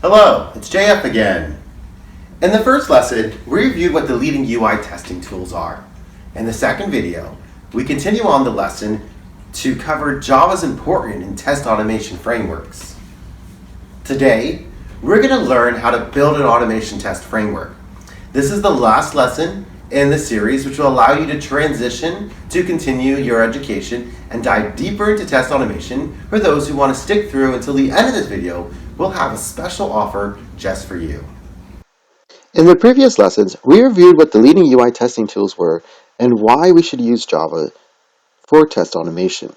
Hello, it's JF again. In the first lesson, we reviewed what the leading UI testing tools are. In the second video, we continue on the lesson to cover Java's important in test automation frameworks. Today, we're going to learn how to build an automation test framework. This is the last lesson in the series, which will allow you to transition to continue your education and dive deeper into test automation. For those who want to stick through until the end of this video, we'll have a special offer just for you. In the previous lessons, we reviewed what the leading UI testing tools were and why we should use Java for test automation.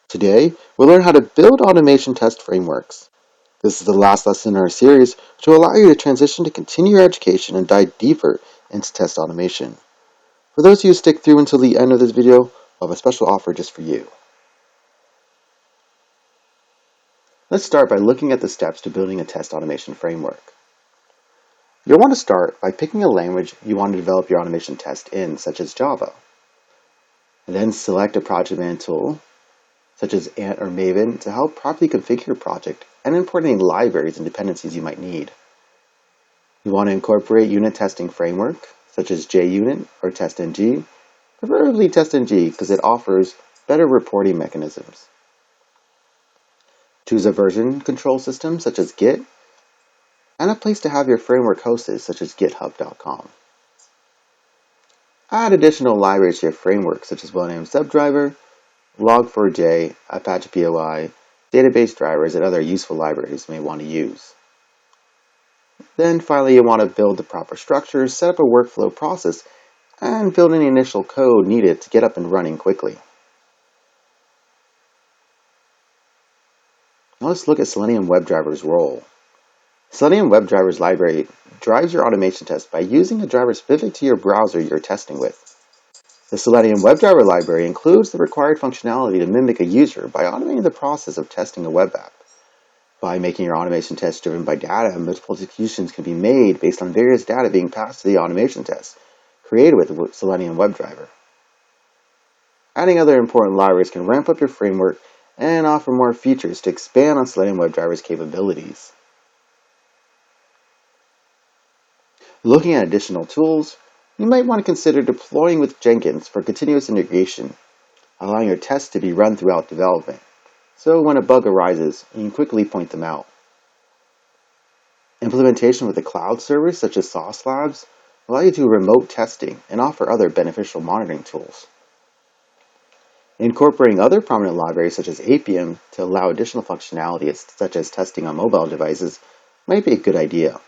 Today, we'll learn how to build automation test frameworks. This is the last lesson in our series, which will allow you to transition to continue your education and dive deeper into test automation. For those of you who stick through until the end of this video, we'll have a special offer just for you. Let's start by looking at the steps to building a test automation framework. You'll want to start by picking a language you want to develop your automation test in, such as Java. And then select a project management tool, such as Ant or Maven, to help properly configure your project and import any libraries and dependencies you might need. You want to incorporate unit testing framework, such as JUnit or TestNG, preferably TestNG because it offers better reporting mechanisms. Choose a version control system, such as Git, and a place to have your framework hosted, such as github.com. Add additional libraries to your framework, such as well-named subdriver, log4j, Apache POI, database drivers, and other useful libraries you may want to use. Then finally, you want to build the proper structures, set up a workflow process, and build any initial code needed to get up and running quickly. Now let's look at Selenium WebDriver's role. Selenium WebDriver's library drives your automation test by using a driver specific to your browser you're testing with. The Selenium WebDriver library includes the required functionality to mimic a user by automating the process of testing a web app. By making your automation test driven by data, multiple executions can be made based on various data being passed to the automation test, created with Selenium WebDriver. Adding other important libraries can ramp up your framework and offer more features to expand on Selenium WebDriver's capabilities. Looking at additional tools, you might want to consider deploying with Jenkins for continuous integration, allowing your tests to be run throughout development. So when a bug arises, you can quickly point them out. Implementation with a cloud service such as Sauce Labs allow you to do remote testing and offer other beneficial monitoring tools. Incorporating other prominent libraries such as Appium to allow additional functionality such as testing on mobile devices might be a good idea.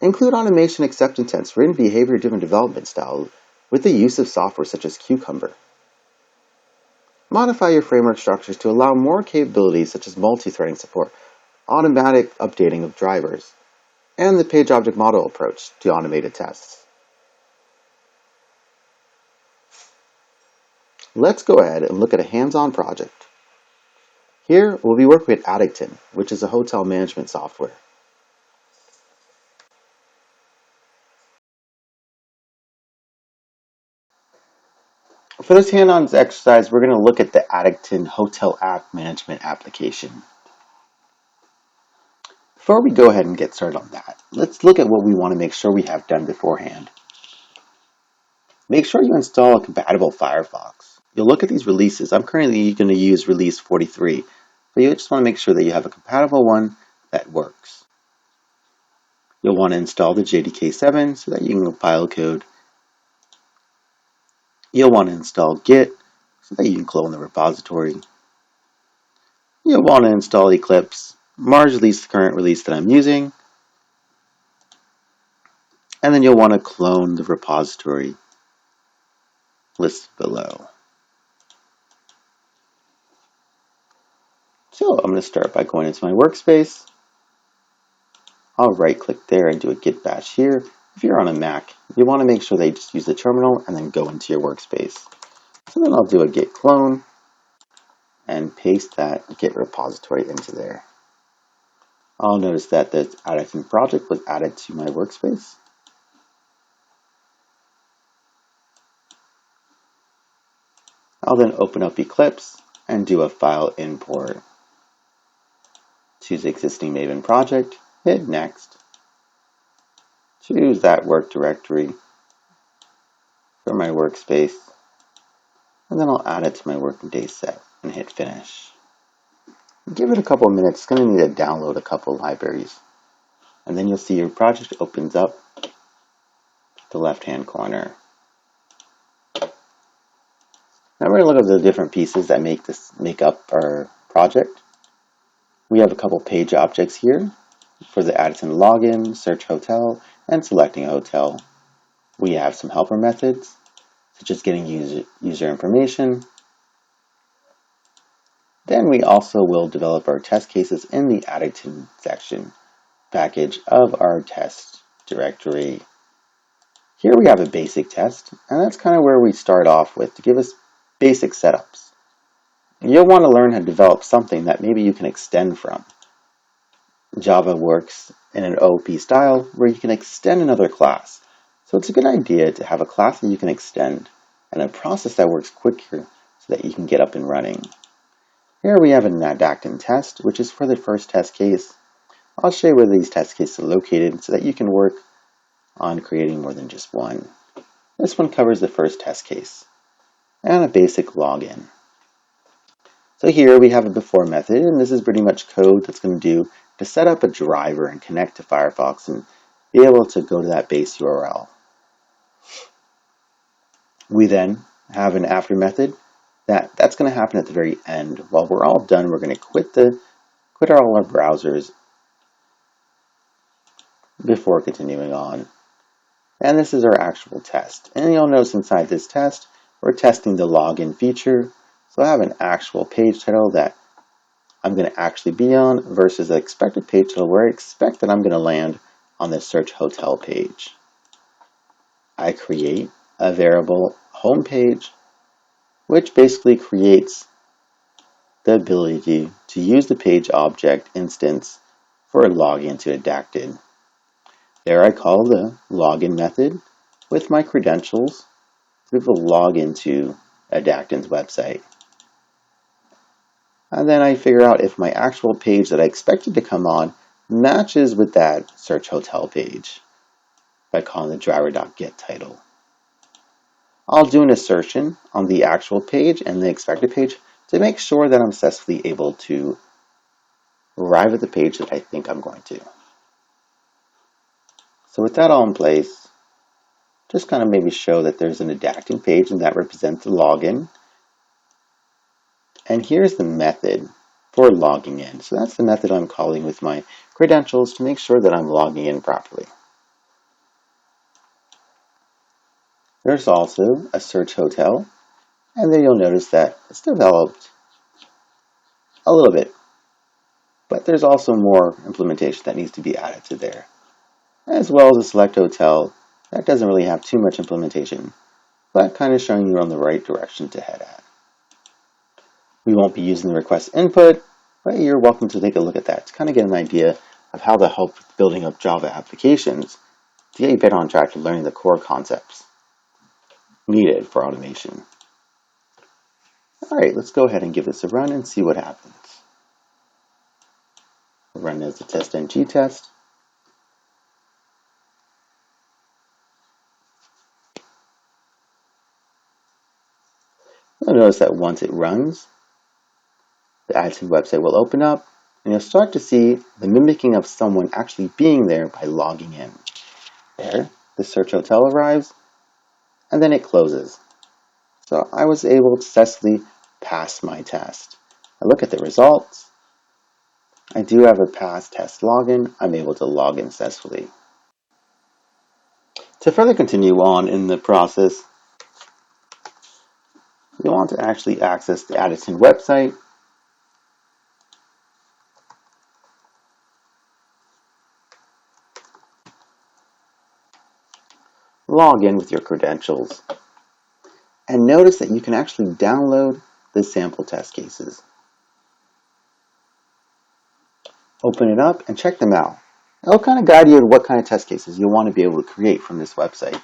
Include automation acceptance tests for behavior-driven development style with the use of software such as Cucumber. Modify your framework structures to allow more capabilities such as multi-threading support, automatic updating of drivers, and the page object model approach to automated tests. Let's go ahead and look at a hands-on project. Here, we'll be working with Addicton, which is a hotel management software. For this hands-on exercise, we're going to look at the Addicton Hotel App Management application. Before we go ahead and get started on that, let's look at what we want to make sure we have done beforehand. Make sure you install a compatible Firefox. You'll look at these releases. I'm currently going to use release 43, but you just want to make sure that you have a compatible one that works. You'll want to install the JDK 7 so that you can compile code. You'll want to install Git so that you can clone the repository. You'll want to install Eclipse, Mars release the current release that I'm using, and then you'll want to clone the repository listed below. So I'm going to start by going into my workspace. I'll right click there and do a git bash here. If you're on a Mac, you want to make sure that you just use the terminal and then go into your workspace. So then I'll do a git clone and paste that git repository into there. I'll notice that the Addicton project was added to my workspace. I'll then open up Eclipse and do a file import. Choose existing Maven project, hit next. Choose that work directory for my workspace, and then I'll add it to my working day set and hit finish. Give it a couple of minutes, it's going to need to download a couple libraries. And then you'll see your project opens up the left-hand corner. Now we're going to look at the different pieces that make up our project. We have a couple page objects here for the Addison login, search hotel, and selecting a hotel. We have some helper methods, such as getting user information. Then we also will develop our test cases in the Addison section package of our test directory. Here we have a basic test, and that's kind of where we start off with to give us basic setups. You'll want to learn how to develop something that maybe you can extend from. Java works in an OOP style where you can extend another class. So it's a good idea to have a class that you can extend and a process that works quicker so that you can get up and running. Here we have an adaptant test, which is for the first test case. I'll show you where these test cases are located so that you can work on creating more than just one. This one covers the first test case and a basic login. So here we have a before method, and this is pretty much code that's going to do to set up a driver and connect to Firefox and be able to go to that base URL. We then have an after method that's going to happen at the very end. While we're all done, we're going to quit all our browsers before continuing on. And this is our actual test. And you'll notice inside this test, we're testing the login feature. So I have an actual page title that I'm going to actually be on versus the expected page title where I expect that I'm going to land on the search hotel page. I create a variable home page, which basically creates the ability to use the page object instance for a login to Adapted. There I call the login method with my credentials to be able to log into Adapted's website. And then I figure out if my actual page that I expected to come on matches with that search hotel page by calling the driver.getTitle. I'll do an assertion on the actual page and the expected page to make sure that I'm successfully able to arrive at the page that I think I'm going to. So with that all in place, just kind of maybe show that there's an adapting page and that represents the login. And here's the method for logging in. So that's the method I'm calling with my credentials to make sure that I'm logging in properly. There's also a search hotel, and then you'll notice that it's developed a little bit, but there's also more implementation that needs to be added to there, as well as a select hotel that doesn't really have too much implementation, but kind of showing you on the right direction to head at. We won't be using the request input, but you're welcome to take a look at that to kind of get an idea of how to help with building up Java applications to get you better on track to learning the core concepts needed for automation. All right, let's go ahead and give this a run and see what happens. We'll run as a test ng test. You'll notice that once it runs, the Addison website will open up, and you'll start to see the mimicking of someone actually being there by logging in. There, the search hotel arrives, and then it closes. So I was able to successfully pass my test. I look at the results. I do have a pass test login. I'm able to log in successfully. To further continue on in the process, you want to actually access the Addison website. Log in with your credentials. And notice that you can actually download the sample test cases. Open it up and check them out. It'll kind of guide you to what kind of test cases you'll want to be able to create from this website.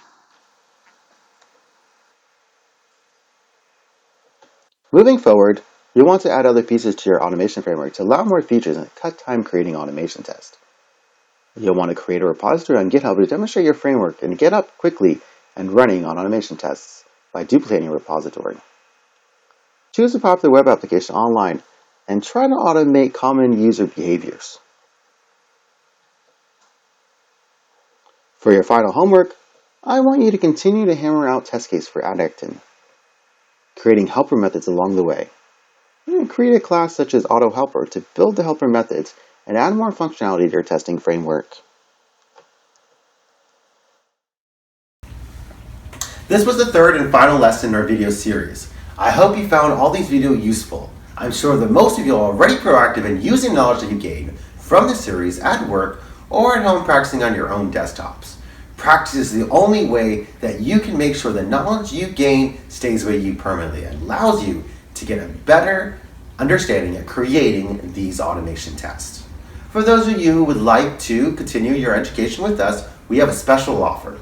Moving forward, You'll want to add other features to your automation framework to allow more features and cut time creating automation tests. You'll want to create a repository on GitHub to demonstrate your framework and get up quickly and running on automation tests by duplicating your repository. Choose a popular web application online and try to automate common user behaviors. For your final homework, I want you to continue to hammer out test case for AddActin, creating helper methods along the way. Create a class such as AutoHelper to build the helper methods and add more functionality to your testing framework. This was the third and final lesson in our video series. I hope you found all these videos useful. I'm sure that most of you are already proactive in using knowledge that you gain from this series at work or at home practicing on your own desktops. Practice is the only way that you can make sure the knowledge you gain stays with you permanently and allows you to get a better understanding at creating these automation tests. For those of you who would like to continue your education with us, we have a special offer.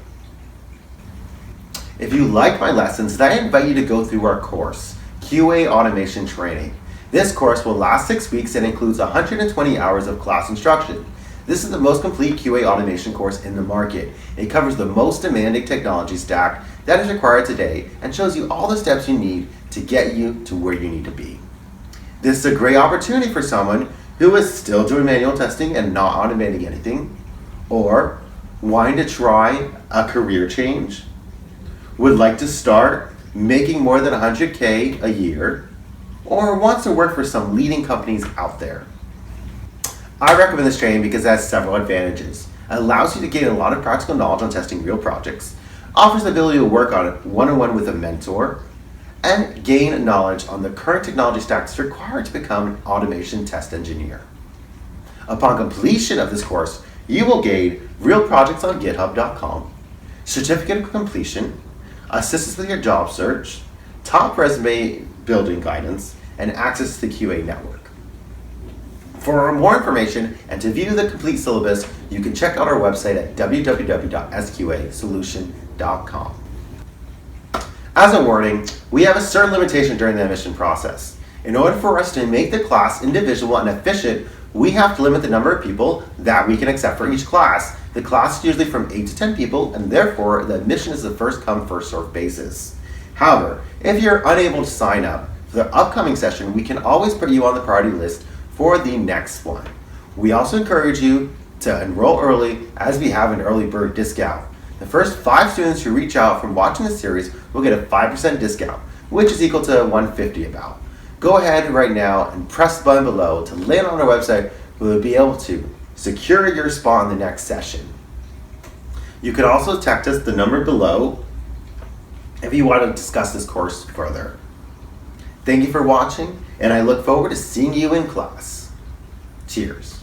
If you like my lessons, then I invite you to go through our course, QA Automation Training. This course will last 6 weeks and includes 120 hours of class instruction. This is the most complete QA automation course in the market. It covers the most demanding technology stack that is required today and shows you all the steps you need to get you to where you need to be. This is a great opportunity for someone who is still doing manual testing and not automating anything, or wanting to try a career change, would like to start making more than 100K a year, or wants to work for some leading companies out there. I recommend this training because it has several advantages. It allows you to gain a lot of practical knowledge on testing real projects, offers the ability to work on it one-on-one with a mentor, and gain knowledge on the current technology stacks required to become an automation test engineer. Upon completion of this course, you will gain real projects on github.com, certificate of completion, assistance with your job search, top resume building guidance, and access to the QA network. For more information and to view the complete syllabus, you can check out our website at www.sqasolution.com. As a warning, we have a certain limitation during the admission process. In order for us to make the class individual and efficient, we have to limit the number of people that we can accept for each class. The class is usually from 8 to 10 people, and therefore the admission is a first come, first served basis. However, if you're unable to sign up for the upcoming session, we can always put you on the priority list for the next one. We also encourage you to enroll early, as we have an early bird discount. The first 5 students who reach out from watching this series will get a 5% discount, which is equal to $150 about. Go ahead right now and press the button below to land on our website where you'll be able to secure your spot in the next session. You can also text us the number below if you want to discuss this course further. Thank you for watching, and I look forward to seeing you in class. Cheers.